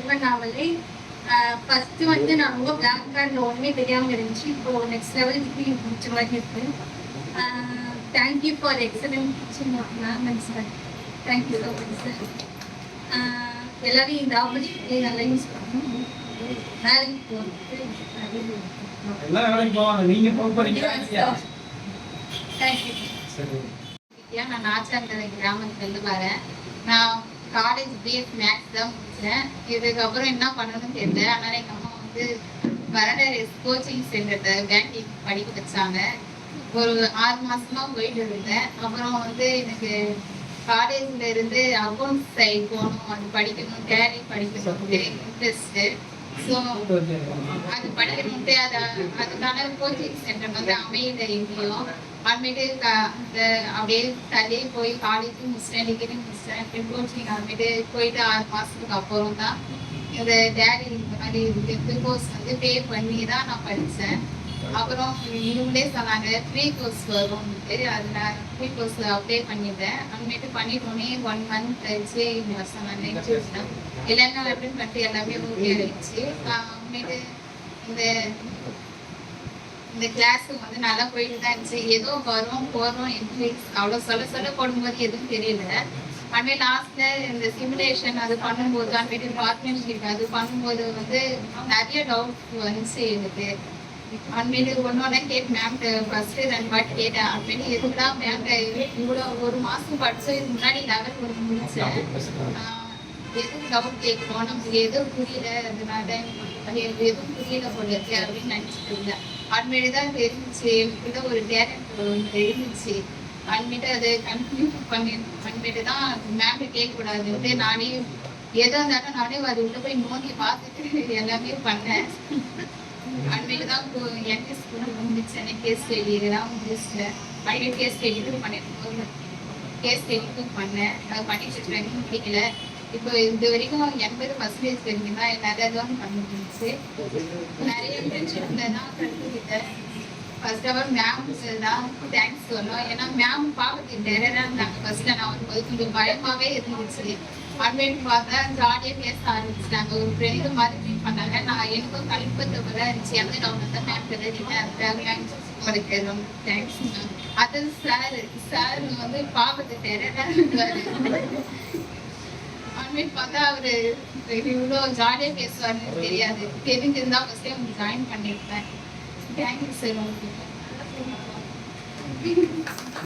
தலைவன் நாவலே ஃபர்ஸ்ட் வந்து நான் ரொம்ப பிளாங்காக இருந்த ஒன்றுமே தெரியாமல் இருந்துச்சு. இப்போ நெக்ஸ்ட் லெவல் டிகிரி முடிச்ச மாதிரி இருக்கு. Thank you for excellent teaching ma'am and sir. Thank you so much sir. எல்லாரும் இந்த ஆப்பர்ச்சுனிட்டியை நல்லா யூஸ் பண்ணணும். வேலைக்கு போகிறது நான் நாச்சாங்கரை கிராமத்துலேருந்து வரேன். நான் காலேஜ் பிஎஸ் மேக்ஸ் தான் முடித்தேன். இதுக்கப்புறம் என்ன பண்ணணும்னு தெரியல. அதனால எங்கள் அம்மா வந்து வரடரேஸ் கோச்சிங் சென்டர் பேங்கிங் படிக்க வச்சாங்க. ஒரு 6 மாசமா போயிட்டு இருந்தேன். அப்புறம் வந்து எனக்கு காலேஜ்ல இருந்து அக்கௌண்ட்ஸ் சைடு போகணும், அது படிக்கணும், டேலி படிக்கணும்ட்டு இன்ட்ரெஸ்ட்டு. ஸோ அது படிக்கணும்ட்டு அதுக்கான கோச்சிங் சென்டர் வந்து அமையல எங்கேயும். அப்புறமேட்டு அப்படியே தள்ளியே போய் காலேஜும் முடிச்சிட்டேன், டிகிரி முடிச்சிட்டேன், கோச்சிங் அப்புறமேட்டு போயிட்டு 6 மாசத்துக்கு அப்புறம் தான் இந்த டேலி இந்த மாதிரி இந்த கோர்ஸ் வந்து பே பண்ணி தான் நான் படித்தேன். அப்புறம் இவங்களே சொன்னாங்க ஃப்ரீ கோர்ஸ் வரும்னுட்டு. அதில் ஃப்ரீ கோர்ஸ் அப்ளை பண்ணிட்டேன். அப்புறமேட்டு பண்ணிட்டோன்னே 1 மந்த் கழிச்சு இவங்க சொன்னாங்க இன்ட்ரெஸ்ட் எல்லாமே அட்டன் பண்ணிட்டு எல்லாமே ஓகே ஆயிடுச்சு. அப்புறமேட்டு இந்த கிளாஸுக்கு வந்து நல்லா போயிட்டு தான் இருந்துச்சு. ஏதோ வரும் போகிறோம் என்ட்ரிஸ் அவ்வளோ சொல்ல போடும்போது எதுவும் தெரியல. அதுமாதிரி லாஸ்ட்டில் இந்த சிமுலேஷன் அது பண்ணும்போது அதுமாரி பார்ட்னர்ஷிப் அது பண்ணும்போது வந்து நிறைய டவுட் வந்துச்சு எனக்கு. அதுமாரி ஒன்னொன்னே கேட்டு மேம்கிட்ட ஃபர்ஸ்ட் 2 வாட்டி கேட்டேன். அதுமாரி எதுக்குதான் மேம்கிட்ட இவ்வளோ 1 மாதம் படிச்சு இதுக்கு முன்னாடி லெவல் 1 முடிச்சேன், எதுவும் டவுட் கேட்கணும், நமக்கு எதுவும் புரியல, அதனால எதுவும் புரியல போல இருக்கு அப்படின்னு நினச்சிட்டு இருந்தேன். அதுமாரி தான் தெரிஞ்சிச்சு எனக்குள்ள ஒரு டேலண்ட் இருந்துச்சு. அதுமாரி அதை கண்டினியூ பண்ணிட்டு தான் மேம்கிட்ட கேட்கக்கூடாதுன்ட்டு நானே எதோ இருந்தாலும் நானே அது உள்ள போய் நோண்டி பார்த்துட்டு எல்லாமே பண்ணேன். அதுமாரி தான் என்எஸ் கூட முடிச்சேன். கேஸ் ஸ்டடி இதெல்லாம் முடிச்சிட்டேன். அதுவே கேஸ் ஸ்டடிக்கும் பண்ணிட்டு கேஸ் ஸ்டடிக்கும் பண்ணேன். அது பண்ணிட்டு ட்ரைனிங் பிடிக்கல. இப்போ இது வரைக்கும் 80% வரைக்கும் தான் நிறைய தான் பண்ணிட்டு இருந்துச்சு. நிறைய இன்டர்ன்ஷிப்ல தான் கற்றுக்கிட்டேன். ஃபர்ஸ்ட் அவர் மேம்க்கு தான் தேங்க்ஸ் சொல்லணும். ஏன்னா மேம் பார்க்கறதுக்கு டெரராக இருந்தாங்க. ஃபர்ஸ்ட்ல நான் வரும்போது கொஞ்சம் பயமாகவே இருந்துச்சு. அட்மிட் பார்த்தா ஜாலியாக பேச ஆரம்பிச்சிட்டாங்க. ஒரு ஃப்ரெண்டு மாதிரி ட்ரீட் பண்ணாங்க. நான் எனக்கும் கல்பத்தவரை இருந்துச்சு. எந்த டவுன் தான் மேம் உங்களுக்கு ரொம்ப தேங்க்ஸ் மேம். அது சார் வந்து பார்க்கறது டெரராக இருந்தார். அட்மிட் பார்த்தா அவர் இவ்வளோ ஜாலியாக பேசுவார்னு தெரியாது. தெரிஞ்சிருந்தா ஃபர்ஸ்டே உங்களுக்கு ஜாயின் பண்ணியிருப்பேன். தேங்க்யூ சார் உங்களுக்கு.